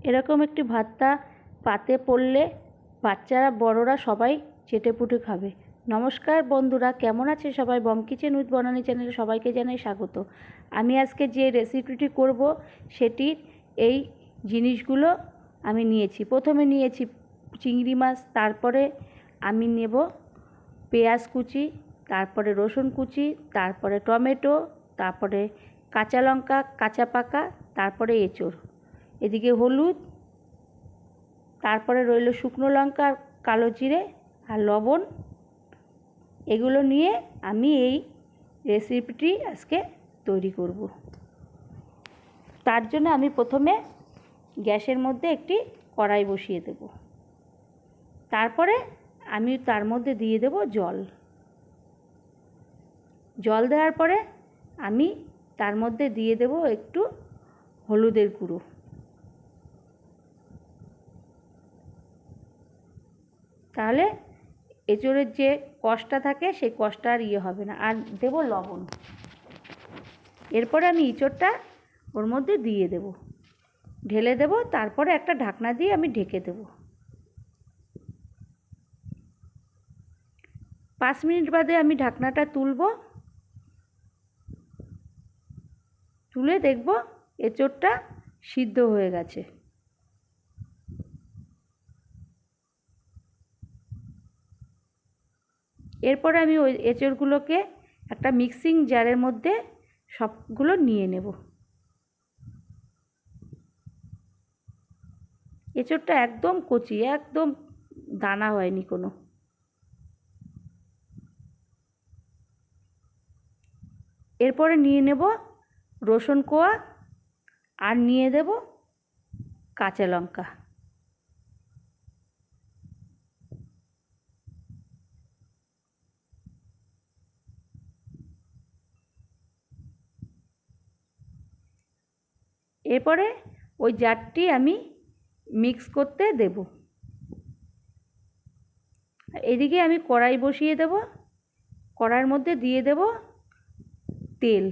এরকম একটি ভর্তা পাতে পড়লে বাচ্চারা বড়রা সবাই চেটেপুটে খাবে। নমস্কার বন্ধুরা, কেমন আছে সবাই? বং কিচেন উইথ বনানী চ্যানেলে সবাইকে জানাই স্বাগত। আমি আজকে যে রেসিপিটি করব সেটির এই জিনিসগুলো আমি নিয়েছি। প্রথমে নিয়েছি চিংড়ি মাছ, তারপরে আমি নেব পেঁয়াজ কুচি, তারপরে রসুন কুচি, তারপরে টমেটো, তারপরে কাঁচা লঙ্কা কাঁচা পাকা, তারপরে এঁচোড়, এদিকে হলুদ, তারপরে রইল শুকনো লঙ্কা, কালো জিরে আর লবণ। এগুলো নিয়ে আমি এই রেসিপিটি আজকে তৈরি করব। তার জন্য আমি প্রথমে গ্যাসের মধ্যে একটি কড়াই বসিয়ে দেব। তারপরে আমি তার মধ্যে দিয়ে দেব জল। জল দেওয়ার পরে আমি তার মধ্যে দিয়ে দেব একটু হলুদের গুঁড়ো। তাহলে এঁচোড়ের যে কষটা থাকে সেই কষটা আর হবে না। আর দেব লবণ। এরপরে আমি এঁচোড়টা ওর মধ্যে দিয়ে দেব, ঢেলে দেব, তারপরে একটা ঢাকনা দিয়ে আমি ঢেকে দেব। 5 মিনিট বাদে আমি ঢাকনাটা তুলব। তুলে দেখব এঁচোড়টা সিদ্ধ হয়ে গেছে। এরপরে আমি ওই এঁচোড়গুলোকে একটা মিক্সিং জারের মধ্যে সবগুলো নিয়ে নেব। এঁচোড়টা একদম কচি, একদম দানা হয়নি কোনো। এরপরে নিয়ে নেব রসুন কোয়া আর নিয়ে দেব কাঁচা লঙ্কা। এরপরে ওই জারটি আমি মিক্স করতে দেব। এদিকে আমি কড়াই বসিয়ে দেব। কড়াইয়ের মধ্যে দিয়ে দেব তেল।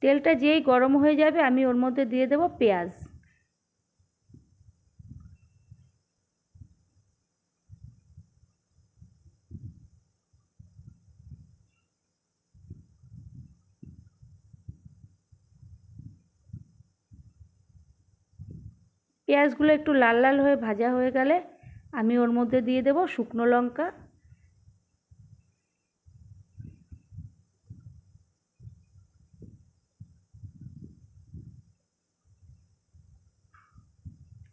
তেলটা যেই গরম হয়ে যাবে আমি ওর মধ্যে দিয়ে দেব পেঁয়াজ। পেঁয়াজগুলো একটু লাল লাল হয়ে ভাজা হয়ে গেলে আমি ওর মধ্যে দিয়ে দেব শুকনো লঙ্কা,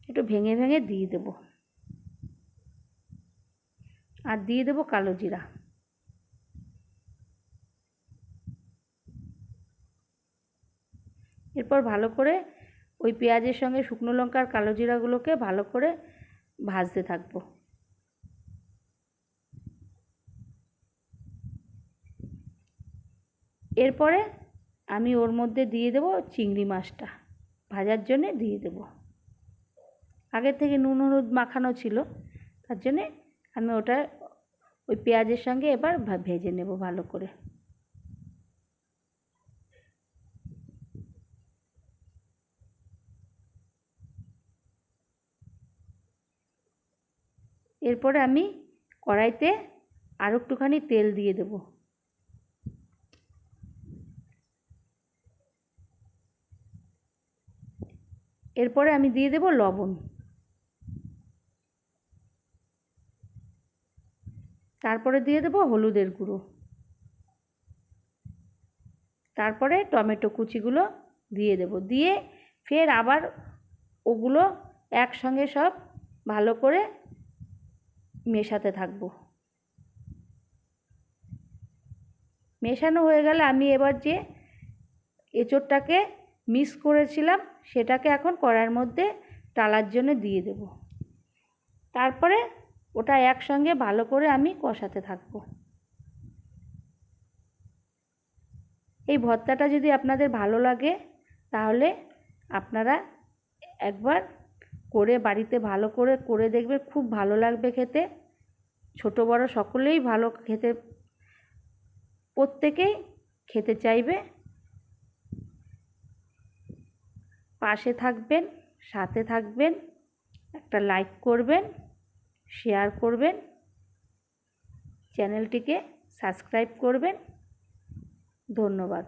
একটু ভেঙে ভেঙে দিয়ে দেব, আর দিয়ে দেব কালো জিরা। এরপর ভালো করে ওই পেঁয়াজের সঙ্গে শুকনো লঙ্কা আর কালো জিরাগুলোকে ভালো করে ভাজতে থাকবো। এরপরে আমি ওর মধ্যে দিয়ে দেব চিংড়ি মাছটা, ভাজার জন্যে দিয়ে দেব। আগের থেকে নুন হলুদ মাখানো ছিল, তার জন্যে আমি ওটা ওই পেঁয়াজের সঙ্গে এবার ভেজে নেব ভালো করে। এরপরে আমি কড়াইতে আরও একটুখানি তেল দিয়ে দেব। এরপরে আমি দিয়ে দেব লবণ। তারপরে দিয়ে দেব হলুদের গুঁড়ো। তারপরে টমেটো কুচিগুলো দিয়ে দেব। দিয়ে ফের আবার ওগুলো একসঙ্গে সব ভালো করে মেশাতে থাকবো। মেশানো হয়ে গেলে আমি এবার যে এঁচোড়টাকে মিক্স করেছিলাম সেটাকে এখন কড়াইয়ের মধ্যে ডালার জন্য দিয়ে দেব। তারপরে ওটা একসঙ্গে ভালো করে আমি কষাতে থাকবো। এই ভর্তাটা যদি আপনাদের ভালো লাগে তাহলে আপনারা একবার করে বাড়িতে ভালো করে করে দেখবে, খুব ভালো লাগবে খেতে। ছোট বড় সকলেই ভালো খেতে, প্রত্যেকেই খেতে চাইবে। পাশে থাকবেন, সাথে থাকবেন, একটা লাইক করবেন, শেয়ার করবেন, চ্যানেলটিকে সাবস্ক্রাইব করবেন। ধন্যবাদ।